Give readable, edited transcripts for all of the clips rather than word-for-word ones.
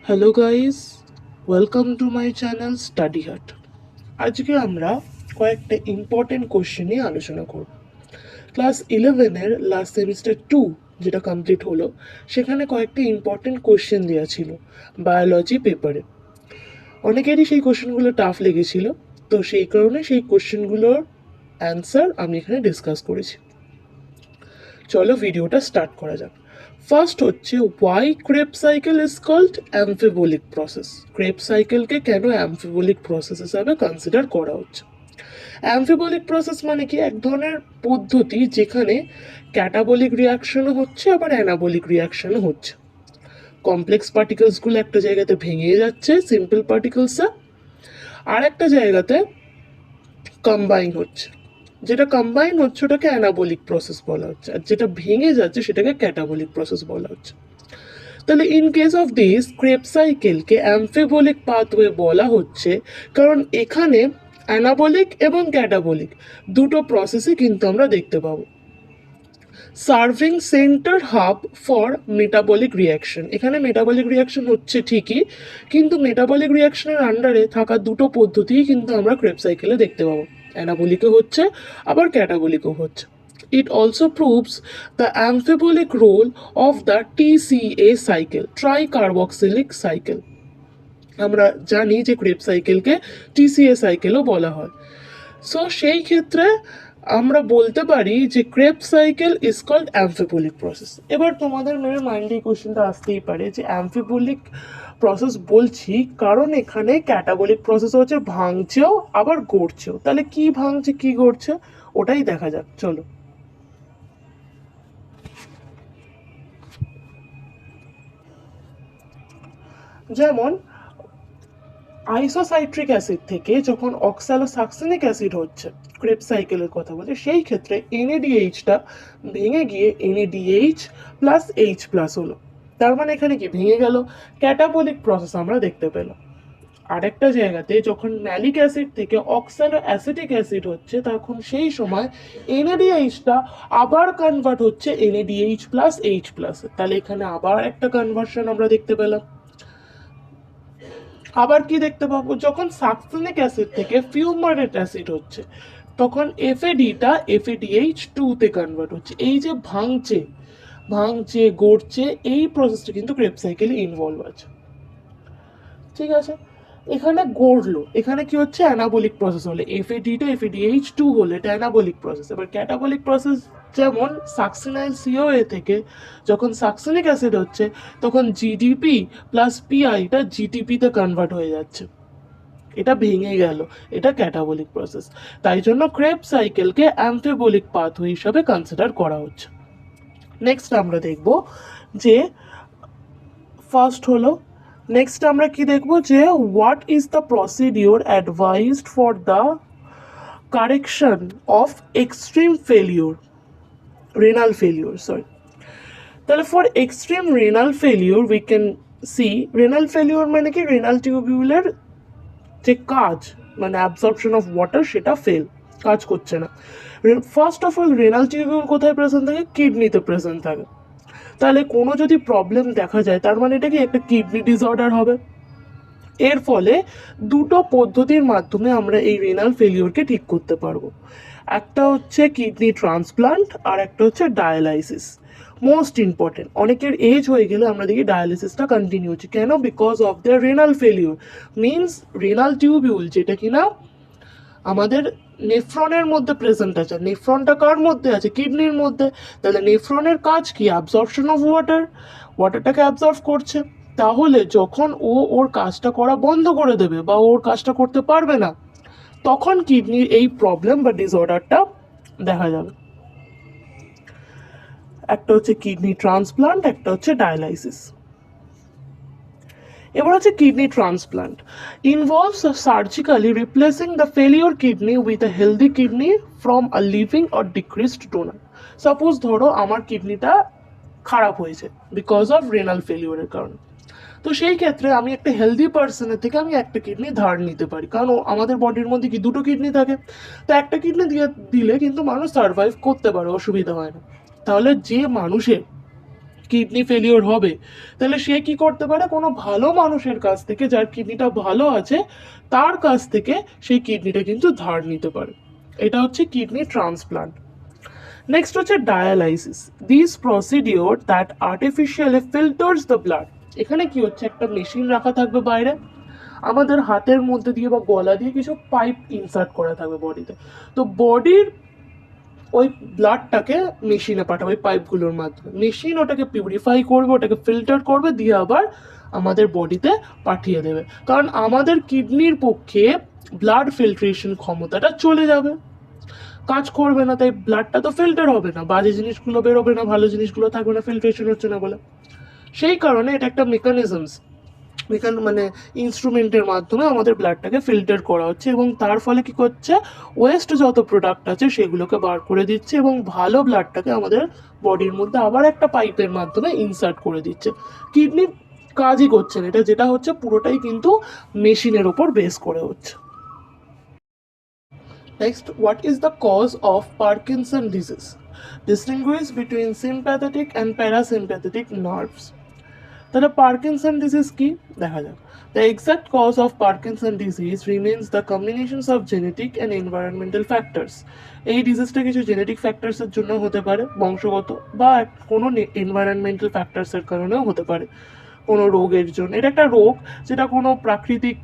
Hello guys, welcome to my channel study হাট। আজকে আমরা কয়েকটা ইম্পর্টেন্ট কোশ্চেন নিয়ে আলোচনা করব। ক্লাস 11-এর লাস্ট সেমিস্টার 2 যেটা কমপ্লিট হলো, সেখানে কয়েকটা ইম্পর্টেন্ট কোশ্চেন দেওয়া ছিল বায়োলজি পেপারে। অনেকেরই সেই কোশ্চেনগুলো টাফ লেগেছিল, তো সেই কারণে সেই কোশ্চেনগুলোর অ্যান্সার আমি এখানে ডিসকাস করেছি। চলো ভিডিওটা স্টার্ট করা যাক। ফার্স্ট হচ্ছে, why Krebs cycle is called amphibolic process. Krebs সাইকেলকে কেন অ্যামফিবোলিক প্রসেস হিসাবে কনসিডার করা হচ্ছে? অ্যামফিবোলিক প্রসেস মানে কি? এক ধরনের পদ্ধতি যেখানে ক্যাটাবলিক রিয়াকশনও হচ্ছে আবার অ্যানাবলিক রিয়াকশনও হচ্ছে। কমপ্লেক্স পার্টিকেলসগুলো একটা জায়গাতে ভেঙে যাচ্ছে সিম্পল পার্টিকেলসে, আর একটা জায়গাতে কম্বাইন হচ্ছে। যেটা কম্বাইন হচ্ছে ওটাকে অ্যানাবলিক প্রসেস বলা হচ্ছে, আর যেটা ভেঙে যাচ্ছে সেটাকে ক্যাটাবলিক প্রসেস বলা হচ্ছে। তাহলে in case of this crepe সাইকেলকে অ্যামফিবোলিক পাথওয়ে বলা হচ্ছে কারণ এখানে অ্যানাবলিক এবং ক্যাটাবলিক দুটো প্রসেসই কিন্তু আমরা দেখতে পাবো। Serving centre hub for metabolic reaction, এখানে মেটাবলিক রিয়াকশন হচ্ছে ঠিকই, কিন্তু মেটাবলিক রিয়াকশনের আন্ডারে থাকা দুটো পদ্ধতিই কিন্তু আমরা ক্রেপ সাইকেলে দেখতে পাবো। অ্যানাবলিকও হচ্ছে আবার ক্যাটাবলিকও হচ্ছে। It also proves the amphibolic role of the TCA cycle, tricarboxylic cycle. আমরা জানি যে ক্রেপ সাইকেলকে টিসিএ সাইকেলও বলা হয়। সো সেই ক্ষেত্রে আমরা বলতে পারি যে Krebs cycle is called amphibolic process. এবার তোমাদের মেরে মাইন্ডে এই কোশ্চেনটা আসতেই পারে যে অ্যামফিবোলিক প্রসেস বলছি কারণ এখানে ক্যাটাবলিক প্রসেস হচ্ছে ভাঙছেও আবার গড়ছেও, তাহলে কি ভাঙছে কি গড়ছে ওটাই দেখা যাক। চলো, যেমন আইসোসাইট্রিক অ্যাসিড থেকে যখন অক্সালোসাকসিনিক অ্যাসিড হচ্ছে, ক্রেপ সাইকেলের কথা বলছে, সেই ক্ষেত্রে এনএডিএইচটা ভেঙে গিয়ে এনএডিএইচ প্লাস এইচ প্লাস হলো। তার মানে এখানে কি ভেঙে গেল? ক্যাটাবলিক প্রসেস আমরা দেখতে পেলাম। আরেকটা জায়গাতে যখন ম্যালিক অ্যাসিড থেকে অক্সালো অ্যাসিটিক অ্যাসিড হচ্ছে, তখন সেই সময় এনএডিএইচটা আবার কনভার্ট হচ্ছে এনএডিএইচ প্লাস এইচ প্লাস। তাহলে এখানে আবার একটা কনভার্সন আমরা দেখতে পেলাম। আবার কি দেখতে পাবো? যখন সাকসিনিক অ্যাসিড থেকে ফিউমারেট অ্যাসিড হচ্ছে, তখন এফএডিটা এফএডিএইচ2 তে কনভার্ট হচ্ছে। এই যে ভাঙছে ভাঙছে গড়ছে, এই প্রসেসটা কিন্তু ক্রেপ সাইকেলে ইনভলভ আছে। ঠিক আছে, এখানে গড়লো, এখানে কি হচ্ছে? অ্যানাবলিক প্রসেস হলে এফএডিটা এফএডিএইচ2 হলে এটা অ্যানাবলিক প্রসেস। এবার ক্যাটাবলিক প্রসেস যেমন সাকসিনাইল সিওএ থেকে যখন সাকসিনিক অ্যাসিড হচ্ছে, তখন জিডিপি প্লাস পিআইটা জিটিপিতে কনভার্ট হয়ে যাচ্ছে, এটা ভেঙে গেল, এটা ক্যাটাবলিক প্রসেস। তাই জন্য ক্রেপ সাইকেলকে অ্যামফিবোলিক পাথওয়ে হিসাবে কনসিডার করা হচ্ছে। নেক্সট আমরা দেখব যে ফার্স্ট হলো, নেক্সট আমরা কি দেখব যে what is the procedure advised for the correction of extreme failure, renal failure sorry. তাহলে for extreme renal failure we can see, renal failure মানে কি? রেনাল টিউবিউলের যে কাজ মানে অ্যাবসর্পশন অফ ওয়াটার সেটা কাজ করছে না। First of all renal tubule কোথায় প্রেজেন্ট থাকে? কিডনিতে প্রেজেন্ট থাকে। তাহলে কোনো যদি প্রবলেম দেখা যায় তার মানে এটা কি একটা কিডনি ডিসঅর্ডার হবে। এর ফলে দুটো পদ্ধতির মাধ্যমে আমরা এই রেনাল ফেলিওরকে ঠিক করতে পারবো। একটা হচ্ছে কিডনি ট্রান্সপ্লান্ট আর একটা হচ্ছে ডায়ালাইসিস। মোস্ট ইম্পর্টেন্ট, অনেকের এজ হয়ে গেলে আমরা দেখি ডায়ালিসিসটা কন্টিনিউ হচ্ছে। কেন? Because of the renal failure. Means renal tubule যেটা কিনা আমাদের নেফ্রনের মধ্যে প্রেজেন্ট আছে, নেফ্রনটা কার মধ্যে আছে? কিডনির মধ্যে। তাহলে নেফ্রনের কাজ কি? অ্যাবজর্পশন অফ ওয়াটার, ওয়াটারটাকে অ্যাবজর্ব করছে। তাহলে যখন ওর কাজটা করা বন্ধ করে দেবে বা ওর কাজটা করতে পারবে না, তখন কিডনির এই প্রবলেম বা ডিসঅর্ডারটা দেখা যাবে। একটা হচ্ছে কিডনি ট্রান্সপ্লান্ট, একটা হচ্ছে ডায়ালাইসিস। এবার হচ্ছে kidney transplant involves surgically replacing the failure kidney with a healthy kidney from a living or deceased donor. Suppose ধরো আমার কিডনিটা খারাপ হয়েছে বিকজ অফ রেনাল ফেলিওরের কারণে, তো সেই ক্ষেত্রে আমি একটা হেলদি পার্সনের থেকে আমি একটা কিডনি ধার নিতে পারি, কারণ আমাদের বডির মধ্যে কি দুটো কিডনি থাকে, তো একটা কিডনি দিলে কিন্তু মানুষ সার্ভাইভ করতে পারে, অসুবিধা হয় না। তাহলে যে মানুষের কিডনি ফেলিওর হবে, তাহলে সে কি করতে পারে, কোনো ভালো মানুষের কাছ থেকে, যার কিডনিটা ভালো আছে তার কাছ থেকে সেই কিডনিটা কিন্তু ধার নিতে পারে। এটা হচ্ছে কিডনি ট্রান্সপ্লান্ট। নেক্সট হচ্ছে dialysis, this procedure that artificially filters the blood. এখানে কি হচ্ছে, একটা মেশিন রাখা থাকবে বাইরে, আমাদের হাতের মধ্যে দিয়ে বা গলা দিয়ে কিছু পাইপ ইনসার্ট করা থাকবে বডিতে, তো বডির ওই ব্লাডটাকে মেশিনে পাঠাবে ওই পাইপগুলোর মাধ্যমে, মেশিন ওটাকে পিউরিফাই করবে, ওটাকে ফিল্টার করবে, দিয়ে আবার আমাদের বডিতে পাঠিয়ে দেবে। কারণ আমাদের কিডনির পক্ষে ব্লাড ফিল্ট্রেশন ক্ষমতাটা চলে যাবে, কাজ করবে না, তাই ব্লাডটা তো ফিল্টার হবে না, বাজে জিনিসগুলো বেরোবে না, ভালো জিনিসগুলো থাকবে না, ফিল্ট্রেশন হচ্ছে না বলে। সেই কারণে এটা একটা মেকানিজমস, মানে ইনস্ট্রুমেন্টের মাধ্যমে আমাদের ব্লাডটাকে ফিল্টার করা হচ্ছে, এবং তার ফলে কি করছে, ওয়েস্ট যত প্রোডাক্ট আছে সেগুলোকে বার করে দিচ্ছে, এবং ভালো ব্লাডটাকে আমাদের বডির মধ্যে আবার একটা পাইপের মাধ্যমে ইনসার্ট করে দিচ্ছে। কিডনি কাজই করছে না, এটা যেটা হচ্ছে পুরোটাই কিন্তু মেশিনের ওপর বেস করে হচ্ছে। Next, what is the cause of Parkinson disease? Distinguish between sympathetic and parasympathetic nerves. তাহলে পার্কিনসন ডিজিজ কি দেখা যাক। The exact cause of Parkinson disease remains the combinations of genetic and environmental factors. এই ডিজিজটা কিছু genetic ফ্যাক্টরসের জন্য হতে পারে, বংশগত, বা কোনো এনভায়রনমেন্টাল ফ্যাক্টরসের কারণেও হতে পারে, কোনো রোগের জন্য। এটা একটা রোগ যেটা কোনো প্রাকৃতিক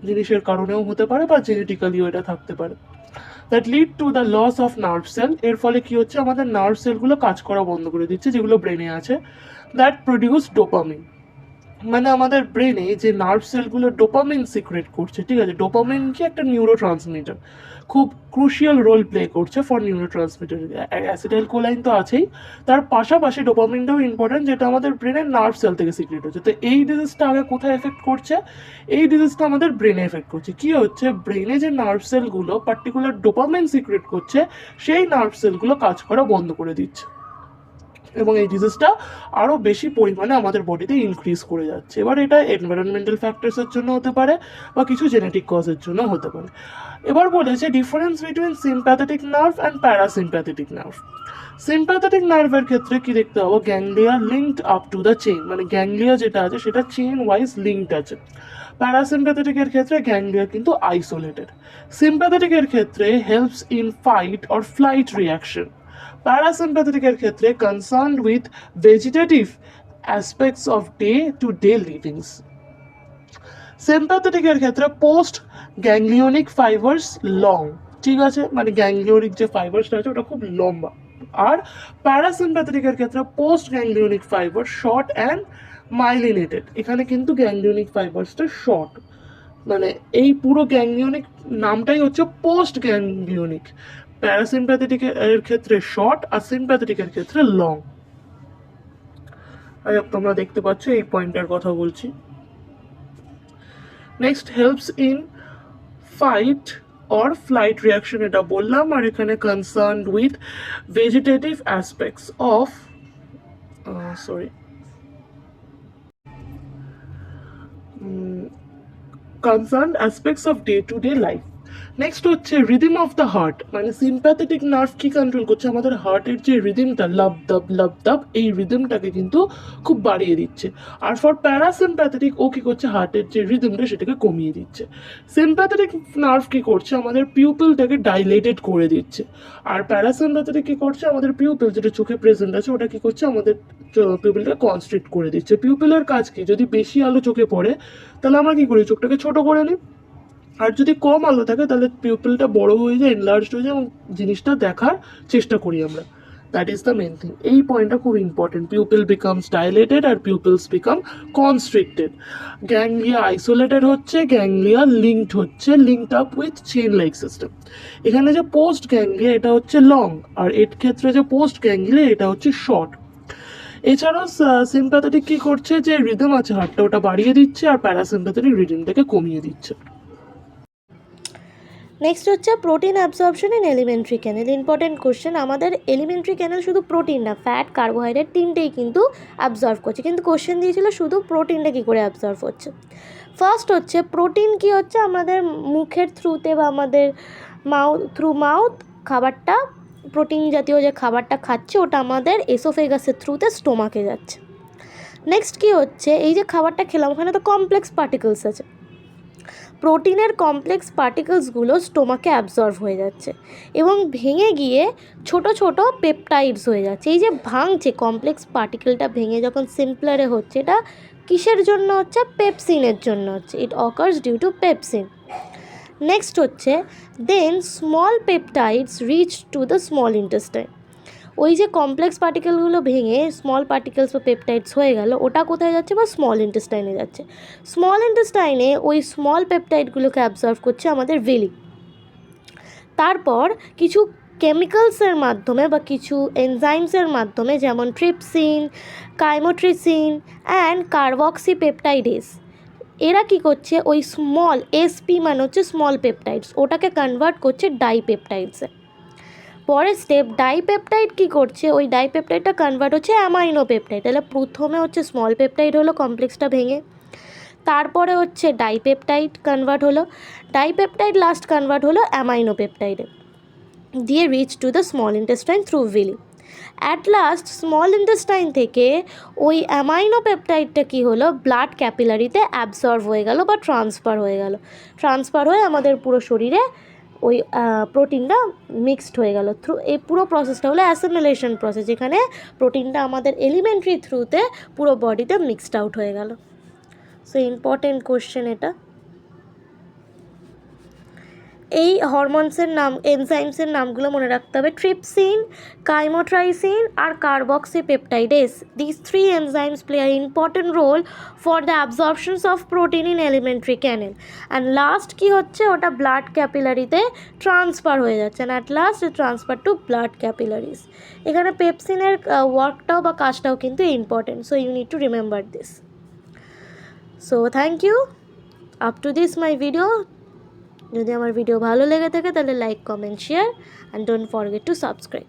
জিনিসের কারণেও হতে পারে, বা জেনেটিক্যালিও এটা থাকতে পারে। That lead to the loss of nerve cell. এর ফলে কি হচ্ছে, আমাদের নার্ভ সেলগুলো কাজ করা বন্ধ করে দিচ্ছে যেগুলো ব্রেনে আছে। দ্যাট প্রডিউস ডোপামিন, মানে আমাদের ব্রেনে যে নার্ভ সেলগুলো ডোপামিন সিক্রেট করছে, ঠিক আছে, ডোপামিন কি একটা নিউরো ট্রান্সমিটার, খুব ক্রুশিয়াল রোল প্লে করছে ফর নিউরো ট্রান্সমিটার। অ্যাসিটাইলকোলাইন তো আছেই, তার পাশাপাশি ডোপামিনটাও ইম্পর্টেন্ট, যেটা আমাদের ব্রেনের নার্ভ সেল থেকে সিক্রেট হচ্ছে। তো এই ডিজিজটা আগে কোথায় এফেক্ট করছে, এই ডিজিজটা আমাদের ব্রেনে এফেক্ট করছে। কি হচ্ছে, ব্রেনে যে নার্ভ সেলগুলো পার্টিকুলার ডোপামিন সিক্রেট করছে, সেই নার্ভ সেলগুলো কাজ করা বন্ধ করে দিচ্ছে, এবং এই ডিজিজটা আরও বেশি পরিমাণে আমাদের বডিতে ইনক্রিজ করে যাচ্ছে। এবার এটা এনভায়রনমেন্টাল ফ্যাক্টরসের জন্য হতে পারে, বা কিছু জেনেটিক কজের জন্য হতে পারে। এবার বলেছে difference between sympathetic nerve and parasympathetic nerve. Sympathetic নার্ভের ক্ষেত্রে কি দেখতে পাবো, ganglia linked up to the chain, মানে গ্যাংলিয়া যেটা আছে সেটা চেইন ওয়াইজ লিঙ্কড আছে। প্যারাসিম্প্যাথেটিকের ক্ষেত্রে গ্যাংলিয়া কিন্তু আইসোলেটেড। সিম্প্যাথেটিকের ক্ষেত্রে helps in fight or flight reaction. প্যারাসিম্প্যাথেটিকের ক্ষেত্রে concerned with vegetative aspects of day to day livings. সিম্প্যাথেটিকের ক্ষেত্রে পোস্ট গ্যাংলিওনিক ফাইবার্স লং, ঠিক আছে, মানে গ্যাংলিওনিক যে ফাইবার্সটা আছে ওটা খুব লম্বা। আর প্যারাসিম্প্যাথেটিকের ক্ষেত্রে post ganglionic fibre short and myelinated. এখানে কিন্তু গ্যাংলিওনিক ফাইবার্সটা শর্ট, মানে এই পুরো গ্যাংলিওনিক নামটাই হচ্ছে পোস্ট গ্যাংলিওনিক। প্যারাসিম্প্যাথেটিকের ক্ষেত্রে শর্ট, আর সিম্প্যাথেটিকের ক্ষেত্রে লং। তোমরা দেখতে পাচ্ছ এই পয়েন্টের কথা বলছি। Next, helps in fight or flight reaction, এটা বললাম। আর এখানে concerned with vegetative aspects of concerned aspects of day-to-day life. Next হচ্ছে রিদিম অফ দ্য হার্ট, মানে সিম্প্যাথেটিক নার্ভ কি কন্ট্রোল করছে, আমাদের হার্টের যে রিদিমটা লাভ দাব, এই রিদিমটাকে কিন্তু খুব বাড়িয়ে দিচ্ছে। আর ফর প্যারাসিম্প্যাথেটিক ও কি করছে, হার্টের যে রিদিমটা সেটাকে কমিয়ে দিচ্ছে। সিম্প্যাথেটিক নার্ভ কি করছে, আমাদের পিউপিলটাকে ডাইলেটেড করে দিচ্ছে। আর প্যারাসিম্প্যাথেটিক কি করছে, আমাদের পিউপিল যেটা চোখে প্রেজেন্ট আছে ওটা কি করছে, আমাদের পিউপিলটাকে কনস্ট্রিক্ট করে দিচ্ছে। পিউপিলের কাজ কি, যদি বেশি আলো চোখে পড়ে তাহলে আমরা কি করি, চোখটাকে ছোট করে নিই, আর যদি কম আলো থাকে তাহলে পিউপিলটা বড় হয়ে যায়, এনলার্জড হয়ে যায়, এবং জিনিসটা দেখার চেষ্টা করি আমরা। That is the main thing. এই পয়েন্টটা খুব ইম্পর্টেন্ট। পিউপিল বিকামস ডাইলেটেড আর pupils become constricted. Ganglia isolated হচ্ছে, গ্যাংলিয়া লিঙ্কড হচ্ছে, linked up with chain like system. এখানে যে পোস্ট গ্যাংলিয়া এটা হচ্ছে লং, আর এর ক্ষেত্রে যে পোস্ট গ্যাংলিয়া এটা হচ্ছে শর্ট। এছাড়াও সিম্প্যাথেটিক কি করছে, যে রিদম আছে হার্টটা ওটা বাড়িয়ে দিচ্ছে, আর প্যারাসিম্প্যাথেটিক রিদমটাকে কমিয়ে দিচ্ছে। নেক্সট হচ্ছে protein absorption in alimentary canal. Important question, আমাদের এলিমেন্টারি ক্যানেল শুধু প্রোটিন না, ফ্যাট, কার্বোহাইড্রেট তিনটেই কিন্তু অ্যাবজর্ভ করছে, কিন্তু কোশ্চেন দিয়েছিল শুধু প্রোটিনটা কী করে অ্যাবজর্ভ হচ্ছে। ফার্স্ট হচ্ছে প্রোটিন কি হচ্ছে, আমাদের মুখের থ্রুতে বা আমাদের মাউথ খাবারটা, প্রোটিন জাতীয় যে খাবারটা খাচ্ছে ওটা আমাদের এসোফেগাসের থ্রুতে স্টোমাকে যাচ্ছে। নেক্সট কি হচ্ছে, এই যে খাবারটা খেলাম ওখানে তো কমপ্লেক্স পার্টিকেলস আছে, প্রোটিনের কমপ্লেক্স পার্টিকেলসগুলো স্টোমাকে অ্যাবজর্ব হয়ে যাচ্ছে এবং ভেঙে গিয়ে ছোট ছোট পেপটাইডস হয়ে যাচ্ছে। এই যে ভাঙছে কমপ্লেক্স পার্টিকেলটা ভেঙে যখন সিম্পলারে হচ্ছে, এটা কিসের জন্য হচ্ছে? পেপসিনের জন্য হচ্ছে। It occurs due to pepsin. Next হচ্ছে then small peptides reach to the small intestine. ওই যে কমপ্লেক্স পার্টিকেলগুলো ভেঙে স্মল পার্টিকেলস বা পেপটাইডস হয়ে গেল, ওটা কোথায় যাচ্ছে? বা স্মল ইন্টেস্টাইনে যাচ্ছে। স্মল ইন্টেস্টাইনে ওই স্মল পেপটাইডগুলোকে অ্যাবজর্ভ করছে আমাদের ভিলি। তারপর কিছু কেমিক্যালসের মাধ্যমে বা কিছু এনজাইমসের মাধ্যমে, যেমন ট্রিপসিন, কাইমোট্রিসিন অ্যান্ড কার্বক্সি পেপটাইডেস, এরা কী করছে? ওই স্মল এসপি মানে হচ্ছে স্মল পেপটাইডস, ওটাকে কনভার্ট করছে ডাইপেপটাইডসে। পরের স্টেপ ডাইপেপটাইড কী করছে? ওই ডাইপেপটাইডটা কনভার্ট হচ্ছে অ্যামাইনো পেপটাইড। তাহলে প্রথমে হচ্ছে স্মল পেপটাইড হলো কমপ্লেক্সটা ভেঙে, তারপরে হচ্ছে ডাইপেপটাইড কনভার্ট হলো, ডাইপেপটাইড লাস্ট কনভার্ট হলো অ্যামাইনো পেপটাইডে, দিয়ে rich to the small intestine through villi. At last small intestine থেকে ওই অ্যামাইনো পেপটাইডটা কী হলো? ব্লাড ক্যাপিলারিতে অ্যাবসর্ব হয়ে গেল বা ট্রান্সফার হয়ে গেল, ট্রান্সফার হয়ে আমাদের পুরো শরীরে ওই প্রোটিনটা মিক্সড হয়ে গেল। এই পুরো প্রসেসটা হলো অ্যাসিমিলেশন প্রসেস, যেখানে প্রোটিনটা আমাদের এলিমেন্টারি থ্রুতে পুরো বডিতে মিক্সড আউট হয়ে গেল। সো ইম্পর্টেন্ট কোশ্চেন এটা। এই হরমোনসের নাম, এনজাইমসের নামগুলো মনে রাখতে হবে, ট্রিপসিন, কাইমোট্রাইসিন আর carboxy peptidase. This three enzymes play a important role for the absorptions of protein in alimentary canal. And last কী হচ্ছে? ওটা ব্লাড ক্যাপিলারিতে ট্রান্সফার হয়ে যাচ্ছে, and at last transfer to blood capillaries. এখানে পেপসিনের ওয়ার্কটাও বা কাজটাও কিন্তু important, so you need to remember this. So thank you, up to this my video. যদি আমার ভিডিও ভালো লেগে থাকে তাহলে like, comment, share and don't forget to subscribe.